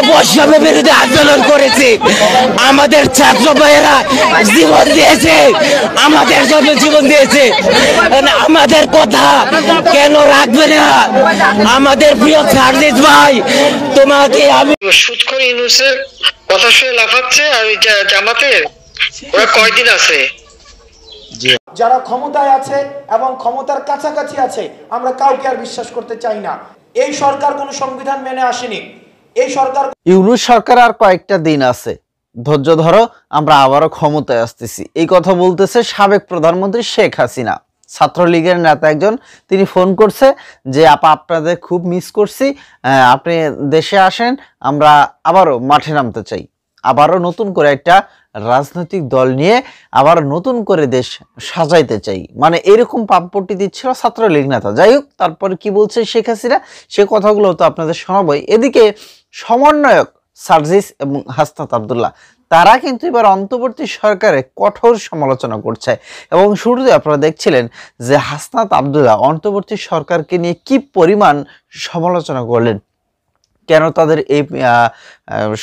বৈষম্য বিরোধী আন্দোলন করেছি, আমাদের ছাত্র ভাইয়েরা জীবন দিয়েছে, আমাদের জন্য জীবন দিয়েছে। আমাদের কথা কেন রাখবে না আমাদের প্রিয় সার্জিস ভাই? তোমাকে আমি সুৎখোর ইউনূসের কথা শুনে লাফাচ্ছে, আর জামাতের ওরা কয়দিন আছে? যারা ক্ষমতায় আছে এবং ক্ষমতার কাছাকাছি আছে, আমরা কাউকে আর বিশ্বাস করতে চাই না। এই সরকার কোনো সংবিধান মেনে আসেনি। এই সরকার, ইউনূস সরকার আর কয়েকটা দিন আছে, ধৈর্য ধরো, আমরা আবারও ক্ষমতায় আসতেছি। এই কথা বলতেছে সাবেক প্রধানমন্ত্রী শেখ হাসিনা। ছাত্রলীগের নেতা একজন, তিনি ফোন করছে যে আপা আপনাদের খুব মিস করছি, আপনি দেশে আসেন, আমরা আবারও মাঠে নামতে চাই, আবারও নতুন করে একটা রাজনৈতিক দল নিয়ে আবার নতুন করে দেশ সাজাইতে চাই, মানে এরকম পাম্পটি দিচ্ছিল ছাত্রলীগ নেতা। যাই হোক, তারপরে কি বলছে শেখ হাসিনা সে কথাগুলো তো আপনাদের শোনাবই। এদিকে সমন্বয়ক সার্জিস এবং হাসনাত আব্দুল্লাহ তারা কিন্তু এবার অন্তর্বর্তী সরকারে কঠোর সমালোচনা করছে, এবং শুরুতে আপনারা দেখছিলেন যে হাসনাত আব্দুল্লাহ অন্তর্বর্তী সরকারকে নিয়ে কি পরিমাণ সমালোচনা করলেন, কেন তাদের এই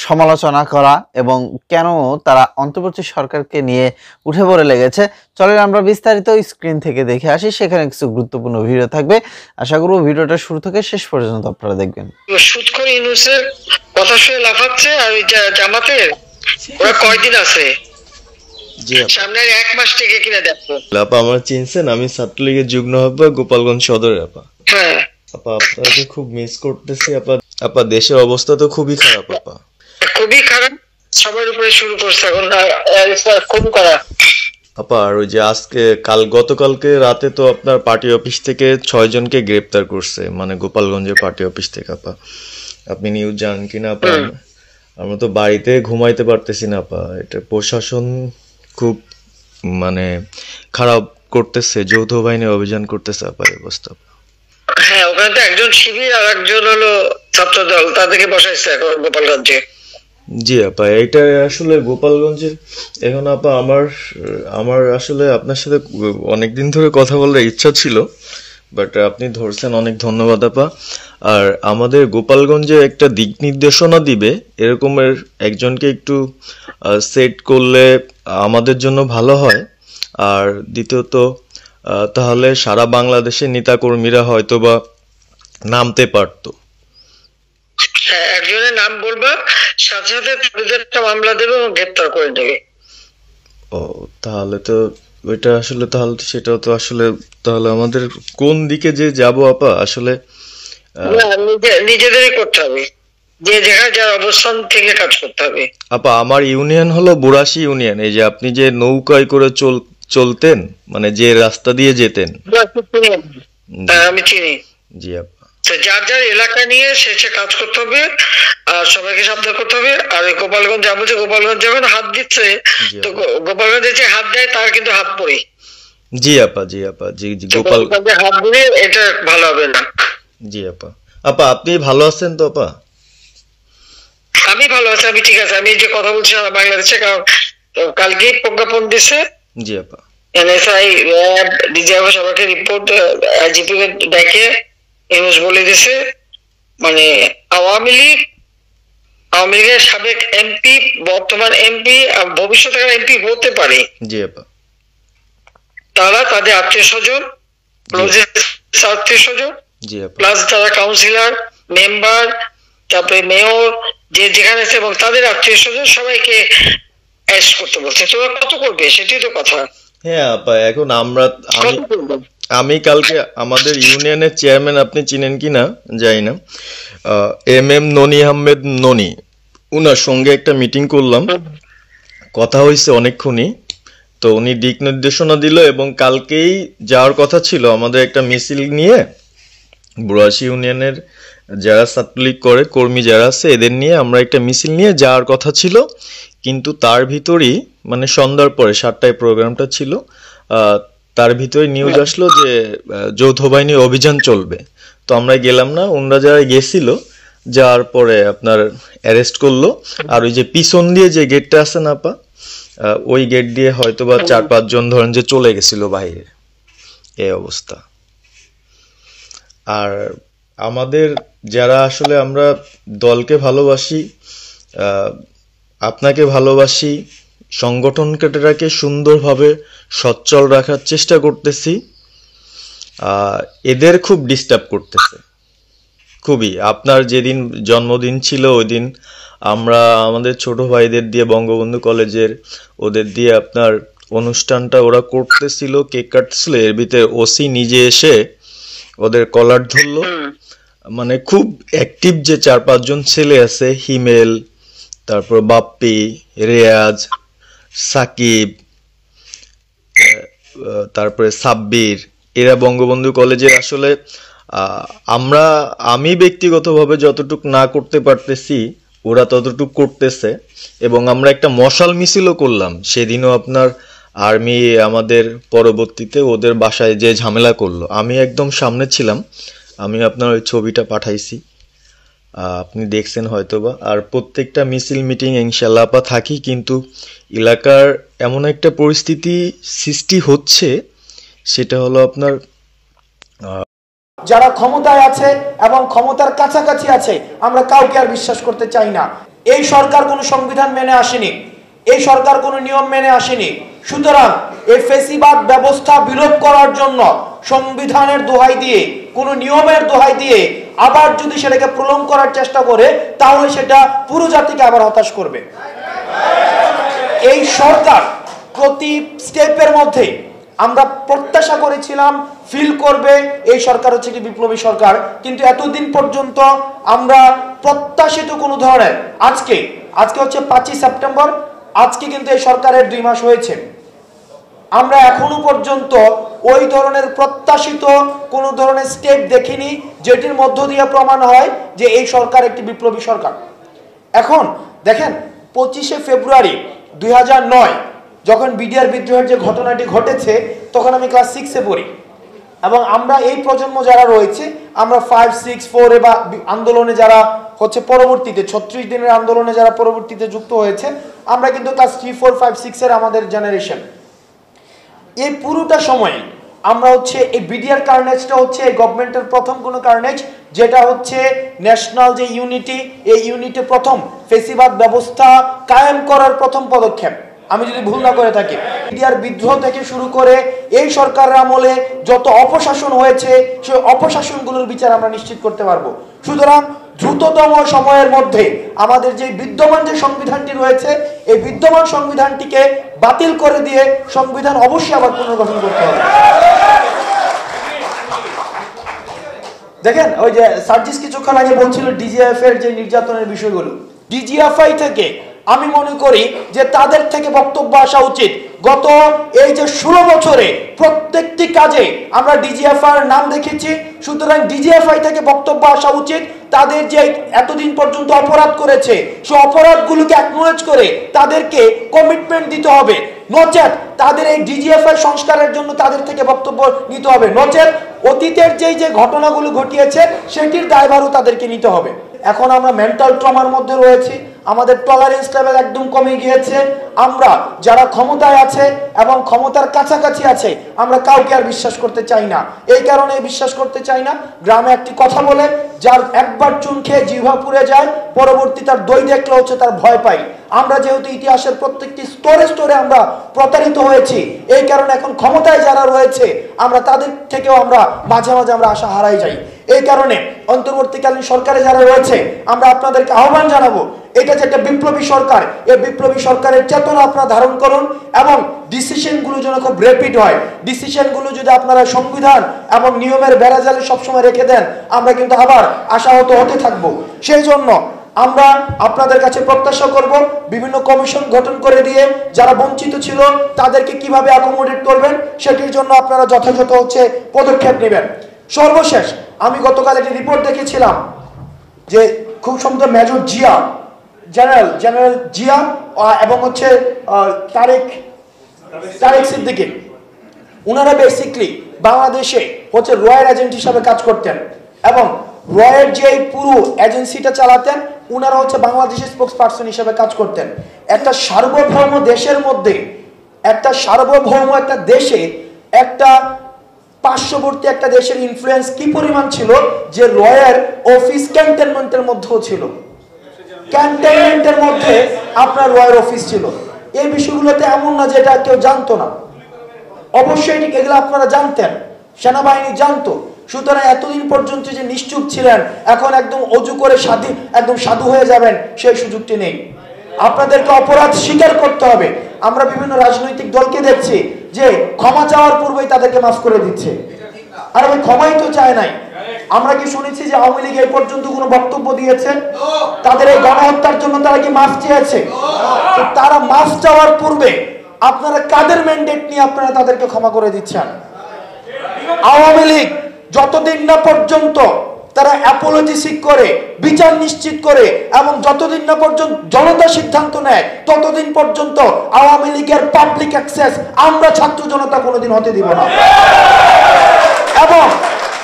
সমালোচনা করা এবং কেন তারা অন্তর্বর্তী সরকারকে নিয়ে উঠে পড়ে লেগেছে। চলেন আমরা বিস্তারিত স্ক্রিন থেকে দেখে আসি, সেখানে কিছু গুরুত্বপূর্ণ ভিডিও থাকবে। আশা করব ভিডিওটা শুরু থেকে শেষ পর্যন্ত আপনারা দেখবেন। সুৎখোর ইউনূসের কথা শুনে লাফাচ্ছে, আর জামাতের ওরা কয়দিন আছে? সামনে 1 মাস থেকে কিনা দেখো। আপা আমরা চিনছেন, আমি ছাত্রলীগের যুগ্ম আহ্বায়ক গোপালগঞ্জ সদরের। আপা হ্যাঁ আপা আপনাকে খুব মিস করতেছি আপা। আপা দেশের অবস্থা তো খুবই খারাপ আপা, খুবই খারাপ, সবার উপরে শুরু করছে এখন খুন করা। আপা আর ওই যে আজকে গতকালকে রাতে তো আপনার পার্টি অফিস থেকে 6 জনকে গ্রেপ্তার করছে, মানে গোপালগঞ্জের পার্টি অফিস থেকে। আপা আপনি নিউজ জানেন কিনা আপা? আমরা তো বাড়িতে ঘুমাইতে পারতেছি না আপা। এটা প্রশাসন খুব মানে খারাপ করতেছে, যৌথ বাহিনী অভিযান করতেছে আপা, এই অবস্থা। হ্যাঁ, ওখানে তো একজন শিবির আর একজন হলো ছাত্র দল, তাদেরকে বসাইছে এখন গোপালগঞ্জে। জি আপা, এটা আসলে গোপালগঞ্জের এখন আপা আমার আসলে আপনার সাথে অনেকদিন ধরে কথা বলার ইচ্ছা ছিল, বাট আপনি ধরছেন, অনেক ধন্যবাদ আপা। আর আমাদের গোপালগঞ্জে একটা দিক নির্দেশনা দিবে এরকমের একজনকে একটু সেট করলে আমাদের জন্য ভালো হয়। আর দ্বিতীয়ত তাহলে সারা বাংলাদেশের নেতাকর্মীরা হয়তো বা নামতে পারতো। হ্যাঁ, একজনের নাম বলবা, সাথে সাথে তাদের একটা মামলা দেবে এবং গ্রেপ্তার করে নেবে। ও তাহলে তো ওইটা আসলে, তাহলে তো সেটাও তো আসলে, তাহলে আমাদের কোন দিকে যে যাব আপা? আসলে নিজেদেরই করতে হবে, যে জায়গায় যার অবস্থান থেকে কাজ করতে হবে। আপা আমার ইউনিয়ন হলো বুড়াশি ইউনিয়ন। এই যে আপনি যে নৌকায় করে চলতেন, মানে যে রাস্তা দিয়ে যেতেন। আমি চিনি। জি আপা, যার যার এলাকা নিয়ে সে কাজ করতে হবে, আর সবাইকে সাবধান করতে হবে। আর গোপালগঞ্জ যাবো, যে গোপালগঞ্জ যখন হাত দিচ্ছে, তো গোপালগঞ্জে যে হাত দেয় তার কিন্তু হাত পড়ে। জি আপা, জি আপা, জি জি, গোপালগঞ্জে হাত দিলে এটা ভালো হবে না। জি আপা। আপা আপনি ভালো আছেন তো আপা? আমি ভালো আছি, আমি ঠিক আছে। আমি যে কথা বলছি বাংলাদেশে, কারণ কালকে প্রজ্ঞাপন দিছে। জি আপা। এনএসআই, র্যাব, ডিজিএফ সবাইকে রিপোর্ট আইজিপি কে ডেকে ইউনূস বলে দিছে, মানে আওয়ামী লীগের সাবেক এমপি, বর্তমান এমপি, ভবিষ্যতে এমপি হতে পারে, জি আপা, তারা তাদের আত্মীয় স্বজন, আত্মীয় স্বজন, জি আপা, প্লাস যারা কাউন্সিলর, মেম্বার, তারপরে মেয়র, যে যেখানে আছে, এবং তাদের আত্মীয় স্বজন সবাইকে অ্যারেস্ট করতে বলছে। তোরা কত করবে সেটাই তো কথা। হ্যাঁ আপা, এখন আমি কালকে আমাদের ইউনিয়নের চেয়ারম্যান, আপনি চিনেন কি না জানি না, এম ননি আহমেদ ননি, উনার সঙ্গে একটা মিটিং করলাম, কথা হয়েছে অনেকক্ষণই। তো উনি দিক নির্দেশনা দিল, এবং কালকেই যাওয়ার কথা ছিল আমাদের একটা মিছিল নিয়ে, বুড়াশি ইউনিয়নের যারা ছাত্রলীগ করে কর্মী যারা আছে এদের নিয়ে আমরা একটা মিছিল নিয়ে যাওয়ার কথা ছিল। কিন্তু তার ভিতরেই, মানে সন্ধ্যার পরে 7টায় প্রোগ্রামটা ছিল, তার ভিতরে নিউজ আসলো যে যৌথ বাহিনী অভিযান চলবে। তো আমরা গেলাম না, ওনারা যারা গেছিল যাওয়ার পরে আপনার অ্যারেস্ট করলো। আর ওই যে পিছন দিয়ে যে গেটটা আছে না আপা, ওই গেট দিয়ে হয়তো বা 4-5 জন ধরেন যে চলে গেছিল বাইরে, এই অবস্থা। আর আমাদের যারা আসলে আমরা দলকে ভালোবাসি, আপনাকে ভালোবাসি, সংগঠনটাকে সুন্দরভাবে সচ্ছল রাখার চেষ্টা করতেছি, এদের খুব ডিস্টার্ব করতেছে খুবই। আপনার যেদিন জন্মদিন ছিল ওই দিন আমরা আমাদের ছোট ভাইদের দিয়ে বঙ্গবন্ধু কলেজের ওদের দিয়ে আপনার অনুষ্ঠানটা ওরা করতেছিল, কেক কাটছিল, এর ভিতরে ওসি নিজে এসে ওদের কলার ধরলো। মানে খুব অ্যাক্টিভ যে 4-5 জন ছেলে আছে, হিমেল, তারপর বাপ্পি, রেয়াজ, সাকিব, তারপরে সাব্বির, এরা বঙ্গবন্ধু কলেজের আসলে আমি ব্যক্তিগতভাবে যতটুক না করতে পারতেছি ওরা ততটুক করতেছে। এবং আমরা একটা মশাল মিছিলও করলাম সেদিনও। আপনার আর্মি আমাদের পরবর্তীতে ওদের বাসায় যে ঝামেলা করলো, আমি একদম সামনে ছিলাম, আমি আপনার ওই ছবিটা পাঠাইছি, আপনি দেখছেন হয়তোবা। আর প্রত্যেকটা মিছিল মিটিং ইনশাল্লাহ আপা থাকি, কিন্তু এলাকার এমন একটা পরিস্থিতি সৃষ্টি হচ্ছে, সেটা হলো আপনার যারা ক্ষমতায় আছে এবং ক্ষমতার কাছাকাছি আছে আমরা কাউকে আর বিশ্বাস করতে চাই না। এই সরকার কোনো সংবিধান মেনে আসেনি, এই সরকার কোনো নিয়ম মেনে আসেনি। সুতরাং এই ফেসিবাদ ব্যবস্থা বিলোপ করার জন্য সংবিধানের দোহাই দিয়ে, কোনো নিয়মের দোহাই দিয়ে আবার যদি সেটাকে প্রলং করার চেষ্টা করে, তাহলে সেটা পুরো জাতিকে আবার হতাশ করবে। এই সরকার প্রতি স্টেপের মধ্যে আমরা প্রত্যাশা করেছিলাম ফিল করবে এই সরকার হচ্ছে কি বিপ্লবী সরকার, কিন্তু এতদিন পর্যন্ত আমরা প্রত্যাশিত কোনো ধরনের আজকে হচ্ছে 5ই সেপ্টেম্বর, আজকে কিন্তু এই সরকারের 2 মাস হয়েছে, আমরা এখনো পর্যন্ত ওই ধরনের প্রত্যাশিত কোনো ধরনের স্টেপ দেখিনি যেটির মধ্য দিয়ে প্রমাণ হয় যে এই সরকার একটি বিপ্লবী সরকার। এখন দেখেন 25শে ফেব্রুয়ারি 2009 যখন বিডিআর বিদ্রোহের যে ঘটনাটি ঘটেছে, তখন আমি ক্লাস 6-এ পড়ি, এবং আমরা এই প্রজন্ম যারা রয়েছে আমরা 5, 6, 4 বা আন্দোলনে যারা হচ্ছে পরবর্তীতে 36 দিনের আন্দোলনে যারা পরবর্তীতে যুক্ত হয়েছে, আমরা কিন্তু ক্লাস 3, 4, 5, 6-এর আমাদের জেনারেশন। এই পুরোটা সময় আমরা হচ্ছে এই বিডিআর কার্নেজটা হচ্ছে এই গভর্নমেন্টের প্রথম কোনো কার্নেজ, যেটা হচ্ছে ন্যাশনাল যে ইউনিটি, এই ইউনিটি প্রথম ফেসিবাদ ব্যবস্থা কায়েম করার প্রথম পদক্ষেপ, আমি যদি ভুল না করে থাকি। বিডিআর বিদ্রোহ থেকে শুরু করে এই সরকারের আমলে যত অপশাসন হয়েছে, সেই অপশাসনগুলোর বিচার আমরা নিশ্চিত করতে পারবো। সুতরাং দ্রুততম সময়ের মধ্যে আমাদের যে বিদ্যমান যে সংবিধানটি রয়েছে, এই বিদ্যমান সংবিধানটিকে বাতিল করে দিয়ে সংবিধান অবশ্যই আবার পুনর্গঠন করতে হবে। দেখেন ওই যে সার্জিস কিছুক্ষণ আগে বলছিল ডিজিএফ এর যে নির্যাতনের বিষয়গুলো, ডিজিএফআই থেকে আমি মনে করি যে তাদের থেকে বক্তব্য আসা উচিত। গত এই যে 16 বছরে প্রত্যেকটি কাজে আমরা ডিজিএফআই নাম দেখেছি, সুতরাং ডিজিএফআই থেকে বক্তব্য আসা উচিত। তাদের যে এতদিন পর্যন্ত অপরাধ করেছে, সেই অপরাধগুলোকে অ্যাকনোলেজ করে তাদেরকে কমিটমেন্ট দিতে হবে, নচেত তাদের এই ডিজিএফআই সংস্কারের জন্য তাদের থেকে বক্তব্য নিতে হবে, নচেত অতীতের যে ঘটনাগুলো ঘটিয়েছে সেটির দায়ভারও তাদেরকে নিতে হবে। এখন আমরা মেন্টাল ট্রমার মধ্যে রয়েছি, আমাদের টলারেন্স লেভেল একদম কমে গিয়েছে। আমরা যারা ক্ষমতায় আছে এবং ক্ষমতার কাছাকাছি আছে আমরা কাউকে আর বিশ্বাস করতে চাই না। এই কারণে বিশ্বাস করতে চাই না, গ্রামে একটি কথা বলে, যার একবার চুন খেয়ে জিহ্বা পুড়ে যায়, পরবর্তী তার দই দেখলে হচ্ছে তার ভয় পাই। আমরা যেহেতু ইতিহাসের প্রত্যেকটি স্তরে স্তরে আমরা প্রতারিত হয়েছি, এই কারণে এখন ক্ষমতায় যারা রয়েছে আমরা তাদের থেকেও আমরা মাঝে মাঝে আমরা আশা হারাই যাই। এই কারণে অন্তর্বর্তীকালীন সরকারে যারা রয়েছে আমরা আপনাদেরকে আহ্বান জানাবো, এটা যে একটা বিপ্লবী সরকার, এই বিপ্লবী সরকারের চেতনা আপনারা ধারণ করুন এবং ডিসিশনগুলো যেন খুব র্যাপিড হয়। ডিসিশনগুলো যদি আপনারা সংবিধান এবং নিয়মের বেড়াজালে সবসময় রেখে দেন, আমরা কিন্তু আবার আশাহত হতে থাকবো। সেই জন্য আমরা আপনাদের কাছে প্রত্যাশা করব বিভিন্ন কমিশন গঠন করে দিয়ে যারা বঞ্চিত ছিল তাদেরকে কিভাবে অ্যাকোমোডেট করবেন, সেটির জন্য আপনারা যথাযথ হচ্ছে পদক্ষেপ নেবেন। সর্বশেষ আমি গতকাল একটি রিপোর্ট দেখেছিলাম যে খুব সম্ভবত মেজর জিয়া, জেনারেল জিয়া এবং হচ্ছে তারেক সিদ্দিকী, ওনারা বেসিকলি বাংলাদেশে হচ্ছে রয়ের এজেন্ট হিসাবে কাজ করতেন এবং রয়ের যে পুরো এজেন্সিটা চালাতেন ওনারা হচ্ছে বাংলাদেশের স্পোক্স পার্সন হিসাবে কাজ করতেন। একটা সার্বভৌম দেশের মধ্যে, একটা সার্বভৌম একটা দেশে একটা পার্শ্ববর্তী একটা দেশের ইনফ্লুয়েন্স কি পরিমাণ ছিল যে রয়ের অফিস ক্যান্টনমেন্টের মধ্যেও ছিল, ক্যান্টনমেন্টের মধ্যে আপনার রয়ের অফিস ছিল। এই বিষয়গুলোতে এমন না যে এটা কেউ জানতো না, অবশ্যই এগুলো আপনারা জানতেন, সেনাবাহিনী জানতো। সুতরাং এতদিন পর্যন্ত যে নিশ্চুপ ছিলেন, এখন একদম অজু করে একদম সাধু হয়ে যাবেন, সেই সুযোগটি নেই। আপনাদেরকে অপরাধ স্বীকার করতে হবে। আমরা বিভিন্ন রাজনৈতিক দলকে দেখছি যে ক্ষমা চাওয়ার পূর্বেই তাদেরকে মাফ করে দিচ্ছে, আর ওই ক্ষমাই তো চায় নাই। আমরা কি শুনেছি যে আওয়ামী লীগ এই পর্যন্ত কোনো বক্তব্য দিয়েছে? তাদের এই গণহত্যার জন্য তারা কি মাফ চেয়েছে? তো তারা মাফ চাওয়ার পূর্বে আপনারা কাদের ম্যান্ডেট নিয়ে আপনারা তাদেরকে ক্ষমা করে দিচ্ছেন? আওয়ামী লীগ যতদিন না পর্যন্ত তারা অ্যাপোলজি সিক করে, বিচার নিশ্চিত করে, এবং যতদিন না পর্যন্ত জনতা সিদ্ধান্ত নেয়, ততদিন পর্যন্ত আওয়ামী লীগের পাবলিক অ্যাক্সেস আমরা ছাত্র জনতা কোনোদিন হতে দিব না। এবং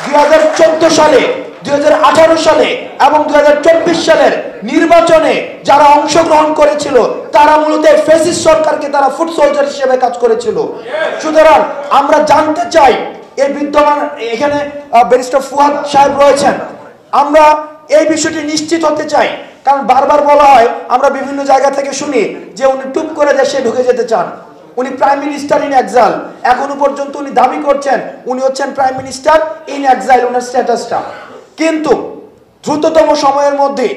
2014 সালে, 2018 সালে এবং 2024 সালের নির্বাচনে যারা অংশগ্রহণ করেছিল তারা মূলত ফ্যাসিস্ট সরকারকে তারা ফুট সোলজার হিসেবে কাজ করেছিল। সুতরাং আমরা জানতে চাই, এই বিদ্যমান এখানে ব্যারিস্টার ফুয়াদ সাহেব রয়েছেন, আমরা এই বিষয়টি নিশ্চিত হতে চাই। কারণ বারবার বলা হয়, আমরা বিভিন্ন জায়গা থেকে শুনি যে উনি টুপ করে দেশে ঢুকে যেতে চান, উনি প্রাইম মিনিস্টার ইন এক্সাইল। এখনো পর্যন্ত উনি দাবি করছেন উনি হচ্ছেন প্রাইম মিনিস্টার ইন এক্সাইল, ওনার স্ট্যাটাসটা। কিন্তু দ্রুততম সময়ের মধ্যে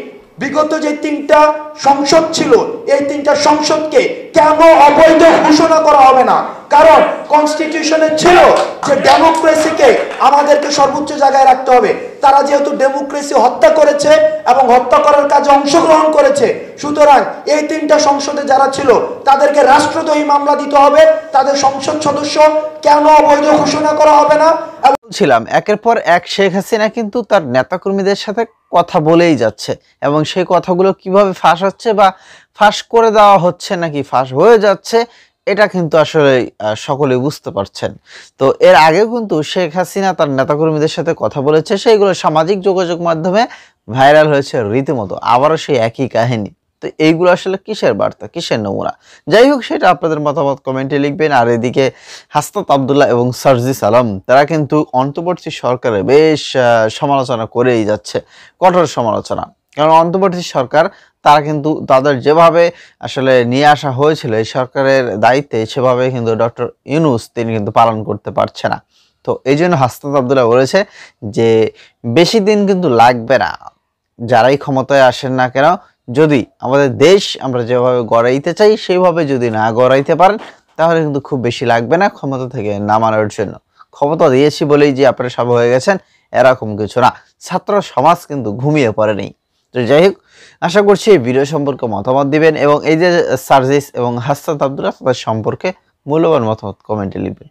বিগত যে 3টা সংসদ ছিল, এই 3টা সংসদকে কেন অবৈধ ঘোষণা করা হবে না? কারণ কনস্টিটিউশনে ছিল যে ডেমোক্রেসিকে আমাদেরকে সর্বোচ্চ জায়গায় রাখতে হবে। তারা যেহেতু ডেমোক্রেসি হত্যা করেছে এবং হত্যা করার কাজে অংশগ্রহণ করেছে, সুতরাং এই 3টা সংসদে যারা ছিল তাদেরকে রাষ্ট্রদ্রোহী মামলা দিতে হবে। তাদের সংসদ সদস্য কেন অবৈধ ঘোষণা করা হবে না? ছিলাম একের পর এক শেখ হাসিনা কিন্তু তার নেতাকর্মীদের সাথে কথা বলেই যাচ্ছে, এবং সেই কথাগুলো কিভাবে ফাঁস হচ্ছে বা ফাঁস করে দেওয়া হচ্ছে নাকি ফাঁস হয়ে যাচ্ছে, এটা কিন্তু আসলে সকলেই বুঝতে পারছেন। তো এর আগেও কিন্তু শেখ হাসিনা তার নেতাকর্মীদের সাথে কথা বলেছে, সেইগুলো সামাজিক যোগাযোগ মাধ্যমে ভাইরাল হয়েছে রীতিমতো। আবারও সেই একই কাহিনী। তো এইগুলো আসলে কিসের বার্তা, কিসের নমুনা? যাই হোক, সেটা আপনাদের মতামত কমেন্টে লিখবেন। আর এদিকে হাসনাত আব্দুল্লাহ এবং সার্জিস আলম তারা কিন্তু অন্তর্বর্তী সরকারে বেশ সমালোচনা করেই যাচ্ছে, কঠোর সমালোচনা। কারণ অন্তর্বর্তী সরকার তারা কিন্তু তাদের যেভাবে আসলে নিয়ে আসা হয়েছিল এই সরকারের দায়িত্বে, সেভাবে কিন্তু ডক্টর ইউনূস তিনি কিন্তু পালন করতে পারছে না। তো এই জন্য হাসনাত আব্দুল্লাহ বলেছে যে বেশি দিন কিন্তু লাগবে না, যারাই ক্ষমতায় আসেন না কেন, যদি আমাদের দেশ আমরা যেভাবে গড়াইতে চাই সেইভাবে যদি না গড়াইতে পারেন, তাহলে কিন্তু খুব বেশি লাগবে না ক্ষমতা থেকে নামানোর জন্য। ক্ষমতা দিয়েছি বলেই যে আপনারা সব হয়ে গেছেন, এরকম কিছু না। ছাত্র সমাজ কিন্তু ঘুমিয়ে পড়েনি। তো যাই হোক, আশা করছি এই ভিডিও সম্পর্কে মতামত দিবেন, এবং এই যে সার্জিস এবং হাসনাত আব্দুল্লাহ তাদের সম্পর্কে মূল্যবান মতামত কমেন্টে লিখবেন।